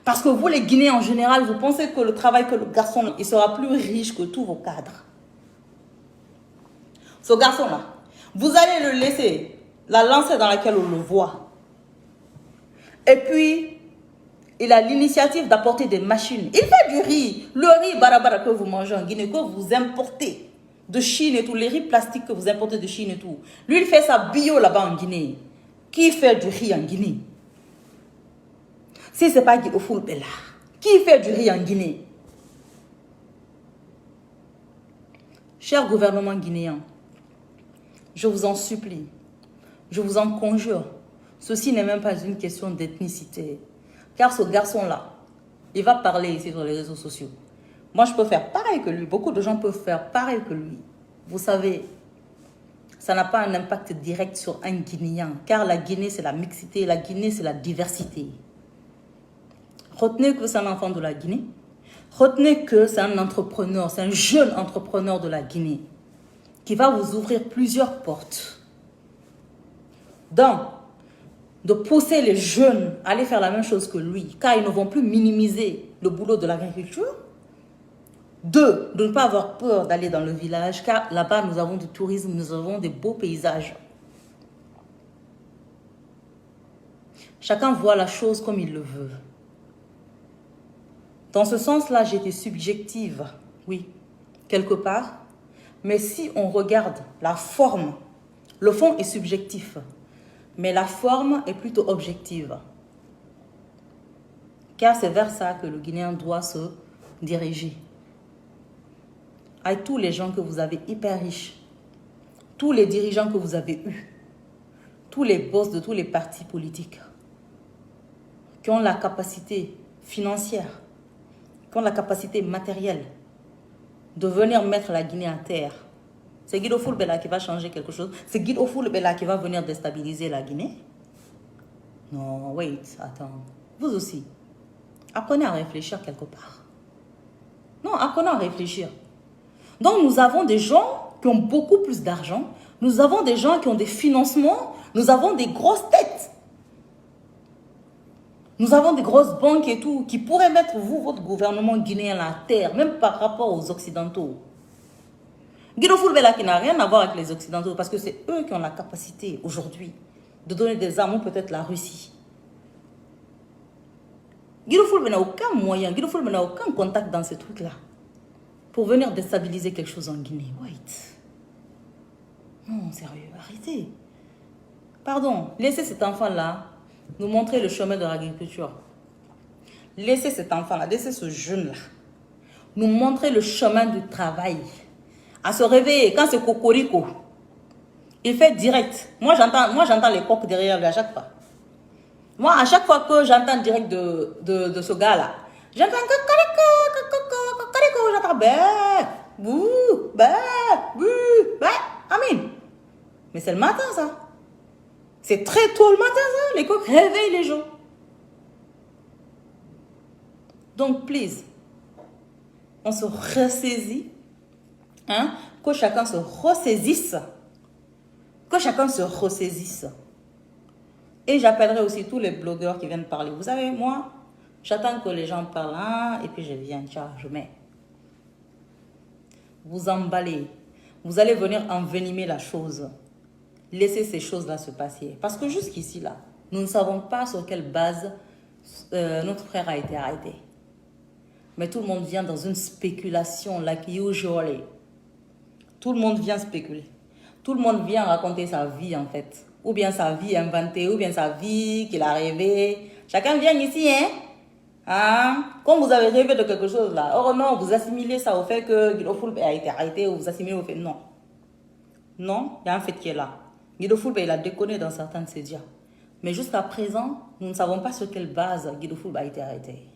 Parce que vous, les Guinéens en général, vous pensez que le travail que le garçon, il sera plus riche que tous vos cadres. Ce garçon-là, vous allez le laisser, la lancée dans laquelle on le voit. Et puis, il a l'initiative d'apporter des machines. Il fait du riz. Le riz barabara que vous mangez en Guinée, que vous importez de Chine et tout, les riz plastiques que vous importez de Chine et tout. Lui, il fait sa bio là-bas en Guinée. Qui fait du riz en Guinée? Si ce n'est pas Guy Ofoulbella, qui fait du riz en Guinée? Cher gouvernement guinéen, je vous en supplie, je vous en conjure, ceci n'est même pas une question d'ethnicité. Car ce garçon-là, il va parler ici sur les réseaux sociaux. Moi, je peux faire pareil que lui. Beaucoup de gens peuvent faire pareil que lui. Vous savez, ça n'a pas un impact direct sur un Guinéen. Car la Guinée, c'est la mixité. La Guinée, c'est la diversité. Retenez que c'est un enfant de la Guinée. Retenez que c'est un entrepreneur, c'est un jeune entrepreneur de la Guinée qui va vous ouvrir plusieurs portes. Donc, de pousser les jeunes à aller faire la même chose que lui, car ils ne vont plus minimiser le boulot de l'agriculture. 2, de ne pas avoir peur d'aller dans le village, car là-bas, nous avons du tourisme, nous avons des beaux paysages. Chacun voit la chose comme il le veut. Dans ce sens-là, j'étais subjective, oui, quelque part. Mais si on regarde la forme, le fond est subjectif, mais la forme est plutôt objective. Car c'est vers ça que le Guinéen doit se diriger. Avec tous les gens que vous avez hyper riches, tous les dirigeants que vous avez eus, tous les boss de tous les partis politiques, qui ont la capacité financière, qui ont la capacité matérielle de venir mettre la Guinée à terre. C'est Guido Foulbella qui va changer quelque chose. C'est Guido Foulbella qui va venir déstabiliser la Guinée. Non, wait, attends. Vous aussi, apprenez à réfléchir quelque part. Non, apprenez à réfléchir. Donc, nous avons des gens qui ont beaucoup plus d'argent. Nous avons des gens qui ont des financements. Nous avons des grosses têtes. Nous avons des grosses banques et tout qui pourraient mettre vous, votre gouvernement guinéen à terre, même par rapport aux Occidentaux. Guido Foulbella qui n'a rien à voir avec les Occidentaux parce que c'est eux qui ont la capacité aujourd'hui de donner des armes ou peut-être la Russie. Guido Foulbella n'a aucun moyen, Guido Foulbella n'a aucun contact dans ces trucs-là pour venir déstabiliser quelque chose en Guinée. Wait. Non, sérieux, arrêtez. Pardon, laissez cet enfant-là nous montrer le chemin de l'agriculture. Laissez cet enfant-là, laissez ce jeune-là nous montrer le chemin du travail. À se réveiller, quand c'est cocorico, il fait direct. Moi, j'entends les coqs derrière lui à chaque fois. Moi, à chaque fois que j'entends direct de ce gars-là, j'entends cocorico, j'entends bé, bouh, bé, bouh, bé. Amin. Mais c'est le matin, ça. C'est très tôt le matin, ça. Les coqs réveillent les gens. Donc, please, on se ressaisit. Hein? Que chacun se ressaisisse. Que chacun se ressaisisse. Et j'appellerai aussi tous les blogueurs qui viennent parler. Vous savez, moi, j'attends que les gens parlent, hein, et puis je viens, tiens, je mets. Vous emballez. Vous allez venir envenimer la chose. Laissez ces choses-là se passer. Parce que jusqu'ici, là, nous ne savons pas sur quelle base notre frère a été arrêté. Mais tout le monde vient dans une spéculation, like usually. Tout le monde vient spéculer. Tout le monde vient raconter sa vie, en fait. Ou bien sa vie inventée, ou bien sa vie qu'il a rêvé. Chacun vient ici, hein? Hein? Quand vous avez rêvé de quelque chose, là, oh non, vous assimilez ça au fait que Guido Foulbella a été arrêté, ou vous assimilez au fait... Non. Non, il y a un fait qui est là. Guido Foulbella, il a déconné dans certains de ses dires. Mais jusqu'à présent, nous ne savons pas sur quelle base Guido Foulbella a été arrêté.